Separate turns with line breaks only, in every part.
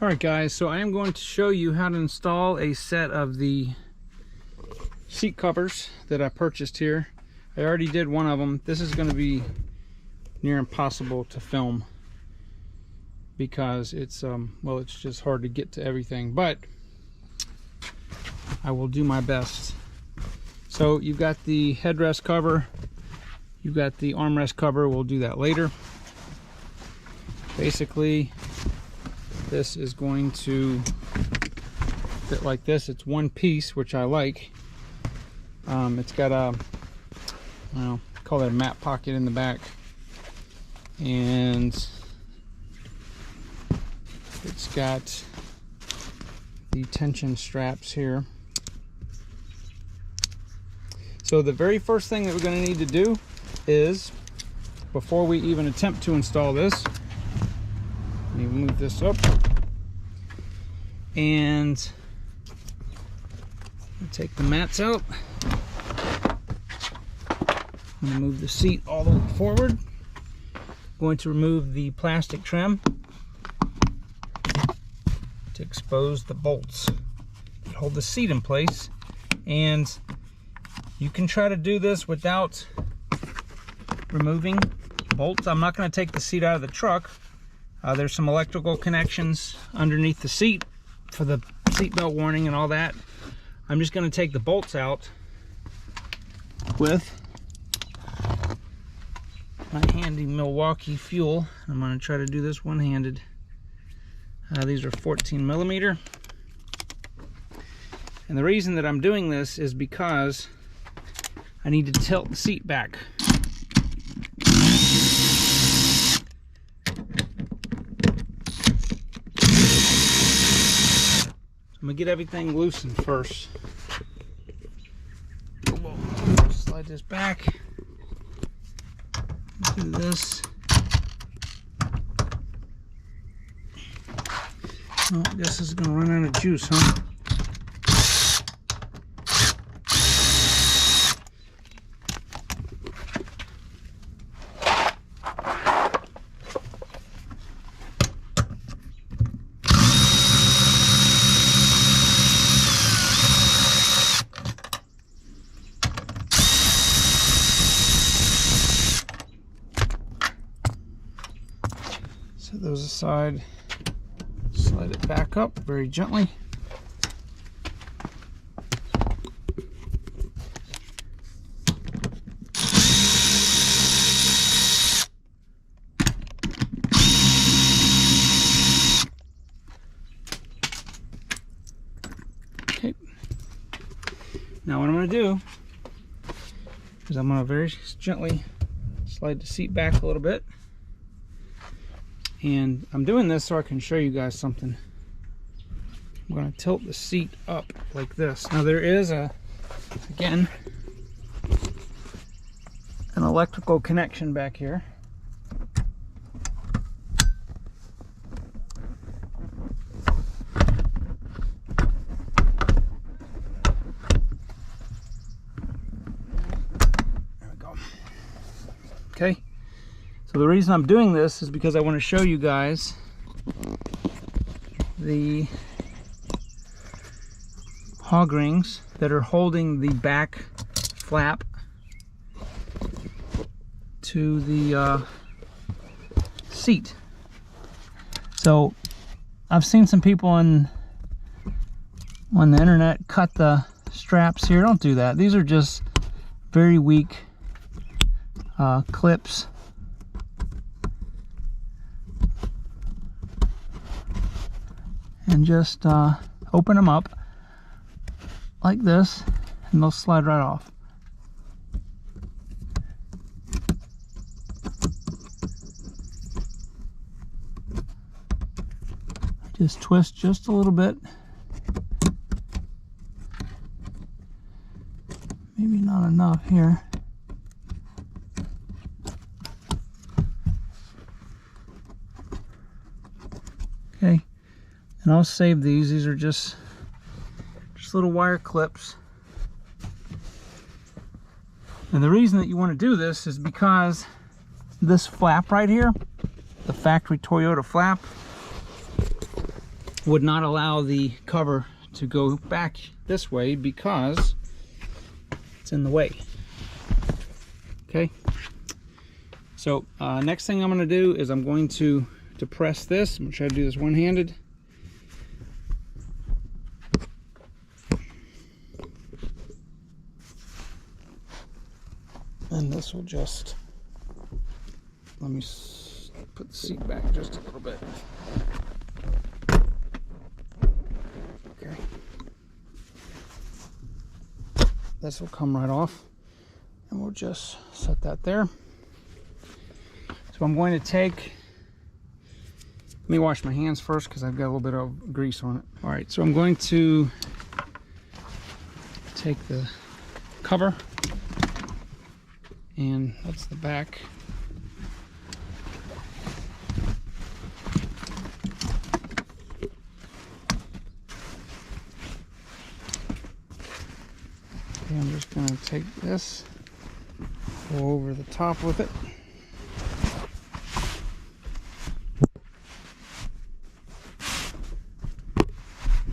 Alright guys, so I am going to show you how to install a set of the seat covers that I purchased here. I already did one of them. This is going to be near impossible to film because it's well, it's just hard to get to everything, but I will do my best. So you've got the headrest cover, you've got the armrest cover. We'll do that later. Basically, this is going to fit like this. It's one piece, which I like. It's got a, well, call that a mat pocket in the back, and it's got the tension straps here. So the very first thing that we're going to need to do is, before we even attempt to install this, let me move this up, and take the mats out. I'm going to move the seat all the way forward. I'm going to remove the plastic trim to expose the bolts that hold the seat in place. And you can try to do this without removing bolts. I'm not going to take the seat out of the truck. There's some electrical connections underneath the seat for the seatbelt warning and all that. I'm just going to take the bolts out with my handy Milwaukee fuel. I'm going to try to do this one-handed. These are 14mm. And the reason that I'm doing this is because I need to tilt the seat back. I'm gonna get everything loosened first. Slide this back. Do this. Oh, I guess this is gonna run out of juice, huh? Set those aside, slide it back up very gently. Okay. Now what I'm going to do is I'm going to very gently slide the seat back a little bit. And I'm doing this so I can show you guys something. I'm going to tilt the seat up like this. Now there is again, an electrical connection back here. There we go. Okay. So the reason I'm doing this is because I want to show you guys the hog rings that are holding the back flap to the seat. So I've seen some people on the internet cut the straps here. Don't do that. These are just very weak clips. And just open them up like this, and they'll slide right off. Just twist just a little bit. Maybe not enough here. Okay. And I'll save these. These are just little wire clips. And the reason that you want to do this is because this flap right here, the factory Toyota flap, would not allow the cover to go back this way because it's in the way. Okay, so next thing I'm going to do is I'm going to depress this. I'm going to try to do this one-handed. And this will just, let me put the seat back just a little bit. Okay. This will come right off, and we'll just set that there. So I'm going to take, let me wash my hands first because I've got a little bit of grease on it. All right, so I'm going to take the cover, and that's the back. Okay, I'm just going to take this, go over the top with it.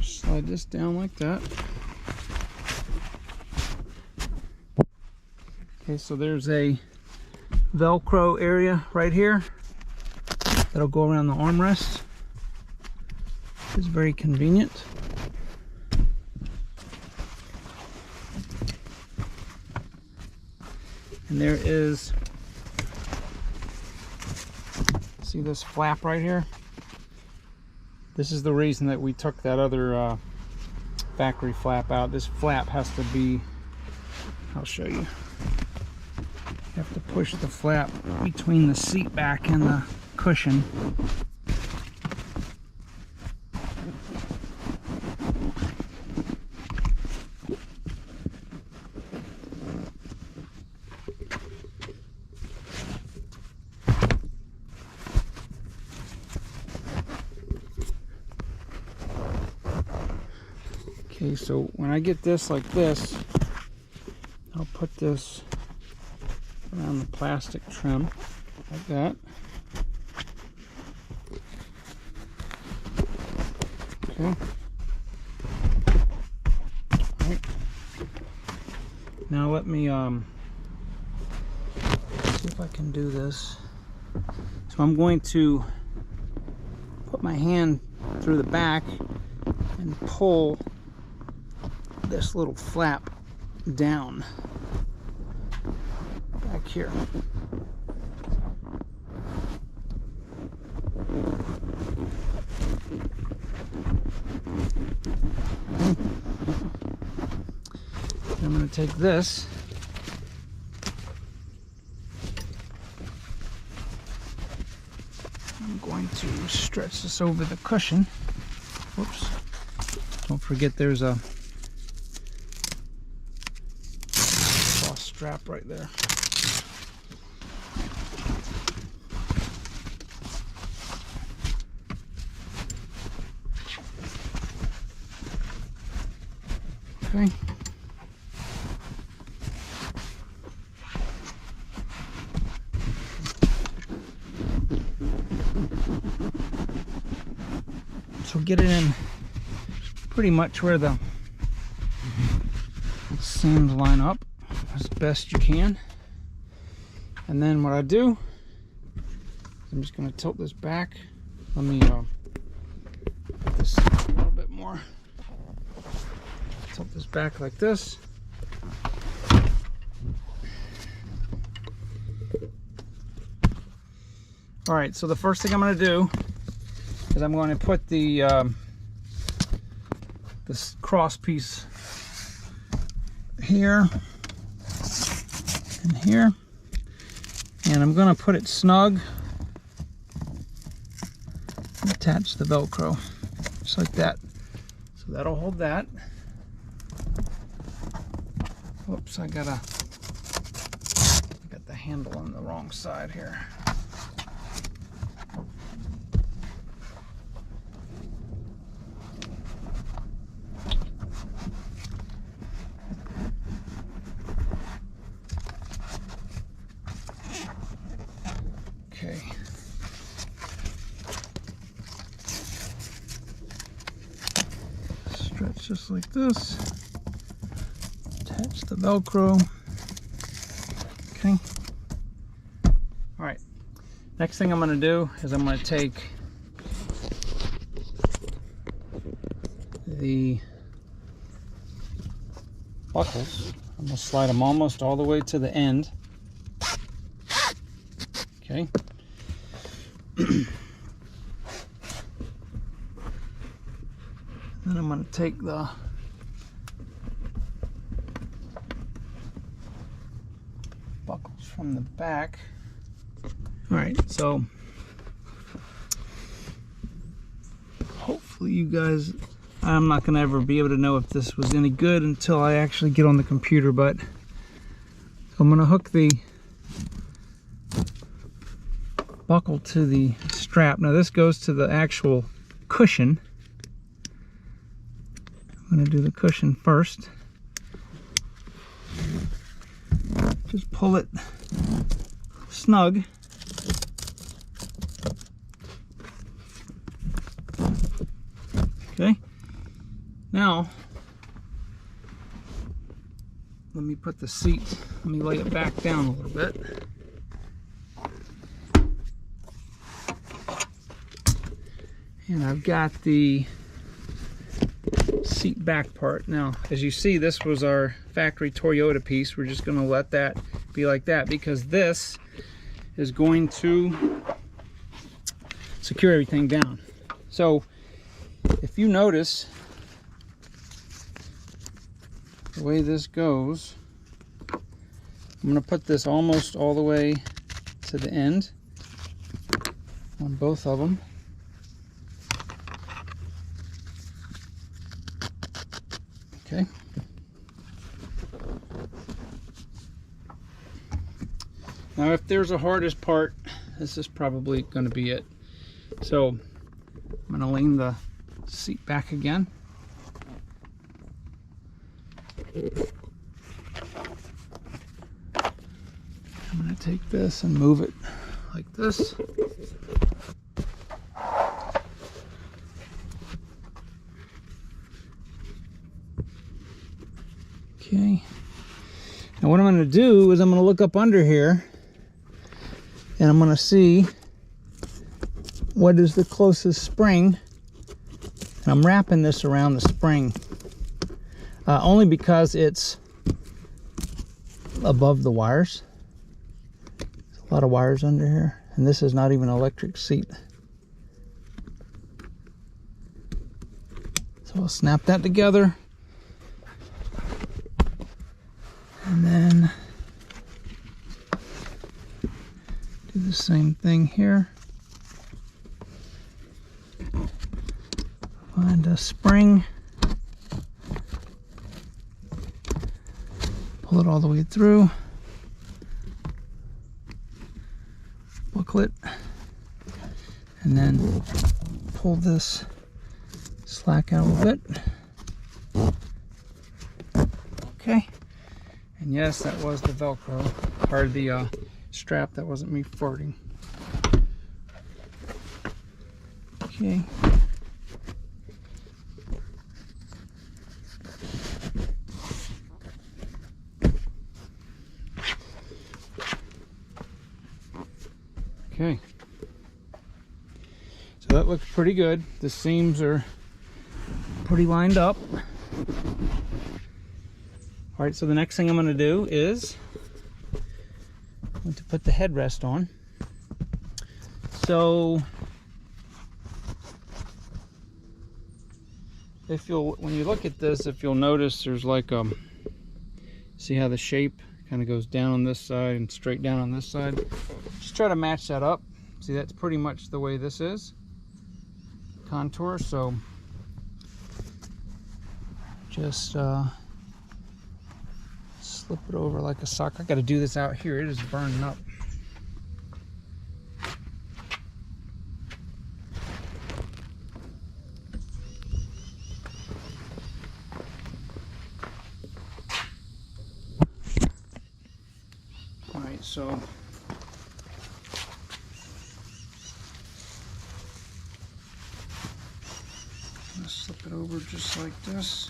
Slide this down like that. Okay, so there's a Velcro area right here that'll go around the armrest. It's very convenient. And there is, see this flap right here? This is the reason that we took that other factory flap out. This flap has to be, I'll show you. You have to push the flap between the seat back and the cushion. Okay, so when I get this like this, I'll put this around the plastic trim like that. Okay. All right. Now let me see if I can do this. So I'm going to put my hand through the back and pull this little flap down back here. I'm going to take this I'm going to stretch this over the cushion. Whoops. Don't forget there's a cross strap right there. Okay. So get it in pretty much where the seams line up as best you can. And then what I do, I'm just going to tilt this back. Let me put this a little bit more. Tilt this back like this. All right, so the first thing I'm going to do is I'm going to put the this cross piece here and here, and I'm going to put it snug and attach the Velcro just like that. So that'll hold that. Whoops, I got the handle on the wrong side here. Okay. just like this. Attach the Velcro. Okay. All right. Next thing I'm going to do is I'm going to take the buckles. I'm going to slide them almost all the way to the end. Okay. Then I'm going to take the buckles from the back. All right, so hopefully you guys, I'm not going to ever be able to know if this was any good until I actually get on the computer, but I'm going to hook the buckle to the strap. Now this goes to the actual cushion. I'm going to do the cushion first. Just pull it snug. Okay. Now, let me put the seat, let me lay it back down a little bit. And I've got the seat back part. Now, as you see, this was our factory Toyota piece. We're just going to let that be like that because this is going to secure everything down. So, if you notice the way this goes, I'm going to put this almost all the way to the end on both of them. Okay. Now if there's a hardest part, this is probably going to be it. So I'm going to lean the seat back again. I'm going to take this and move it like this. Okay. Now what I'm going to do is I'm going to look up under here and I'm going to see what is the closest spring. And I'm wrapping this around the spring only because it's above the wires. There's a lot of wires under here, and this is not even an electric seat. So I'll snap that together. And then do the same thing here. Find a spring. Pull it all the way through. Buckle it. And then pull this slack out a little bit. Okay. And yes, that was the Velcro, or the strap. That wasn't me farting. Okay. Okay. So that looks pretty good. The seams are pretty lined up. All right, so the next thing I'm going to do is I'm going to put the headrest on. So when you look at this, if you'll notice, there's like see how the shape kind of goes down on this side and straight down on this side. Just try to match that up. See, that's pretty much the way this is contour. So just slip it over like a sock. I got to do this out here. It is burning up. All right, so slip it over just like this.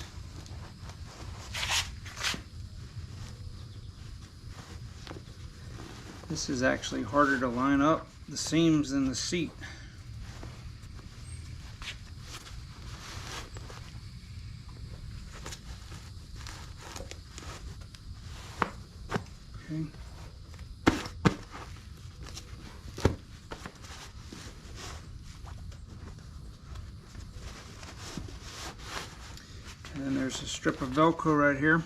This is actually harder to line up the seams than the seat. Okay. And then there's a strip of Velcro right here.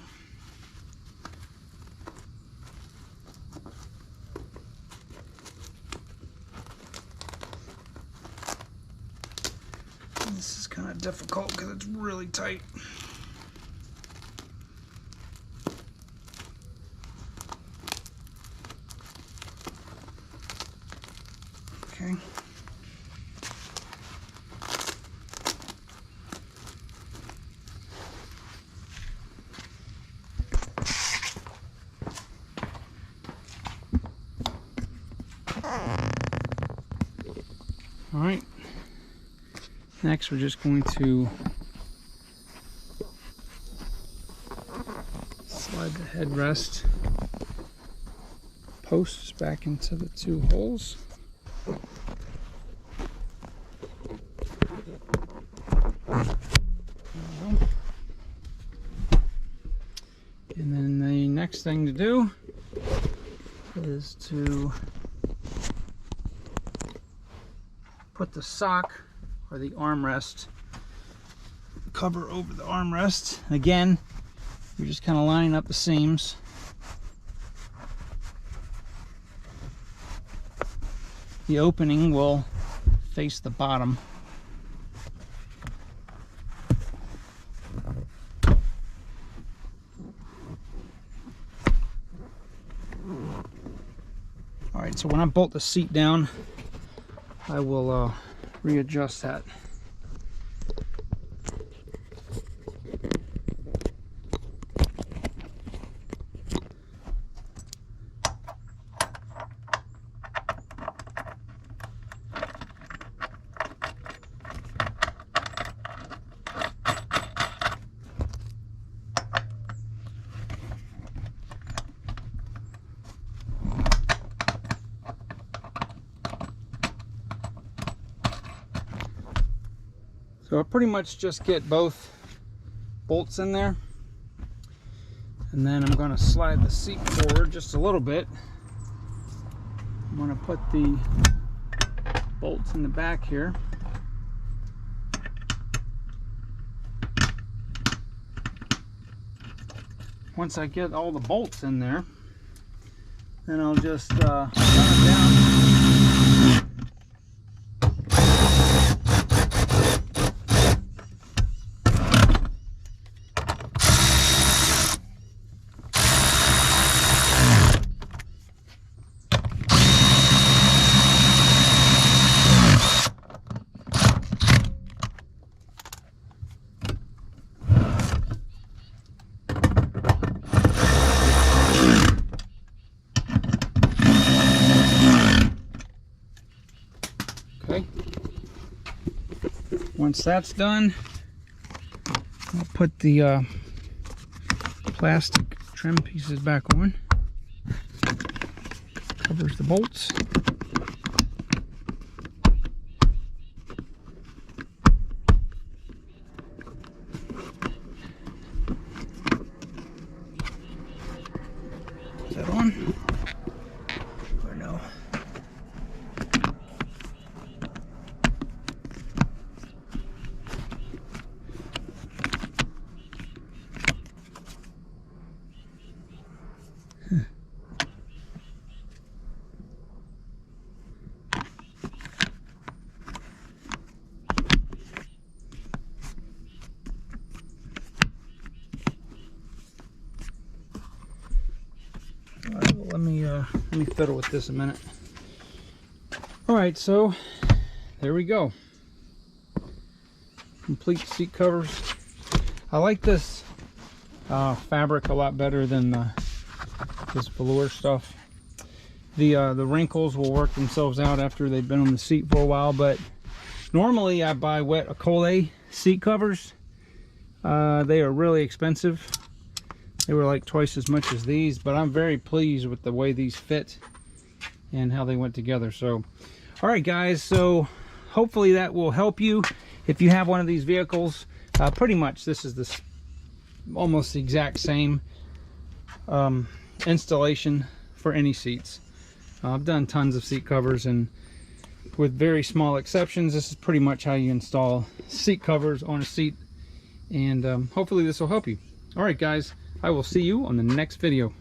And this is kind of difficult because it's really tight. Okay. All right. Next, we're just going to slide the headrest posts back into the two holes. And then the next thing to do is to put the sock or the armrest cover over the armrest. Again, you're just kind of lining up the seams. The opening will face the bottom. Alright, so when I bolt the seat down, I will readjust that. So I pretty much just get both bolts in there, and then I'm going to slide the seat forward just a little bit. I'm going to put the bolts in the back here. Once I get all the bolts in there, then I'll just run it down. Okay. Once that's done, I'll put the plastic trim pieces back on. Covers the bolts. Is that on? Or no? Let me fiddle with this a minute. Alright, so there we go. Complete seat covers. I like this fabric a lot better than this velour stuff. The wrinkles will work themselves out after they've been on the seat for a while, but normally I buy wet Acole seat covers. They are really expensive. They were like twice as much as these, but I'm very pleased with the way these fit. and how they went together. So all right guys, so hopefully that will help you if you have one of these vehicles. Pretty much this is this almost the exact same installation for any seats. I've done tons of seat covers, and with very small exceptions, this is pretty much how you install seat covers on a seat, and hopefully this will help you. All right guys, I will see you on the next video.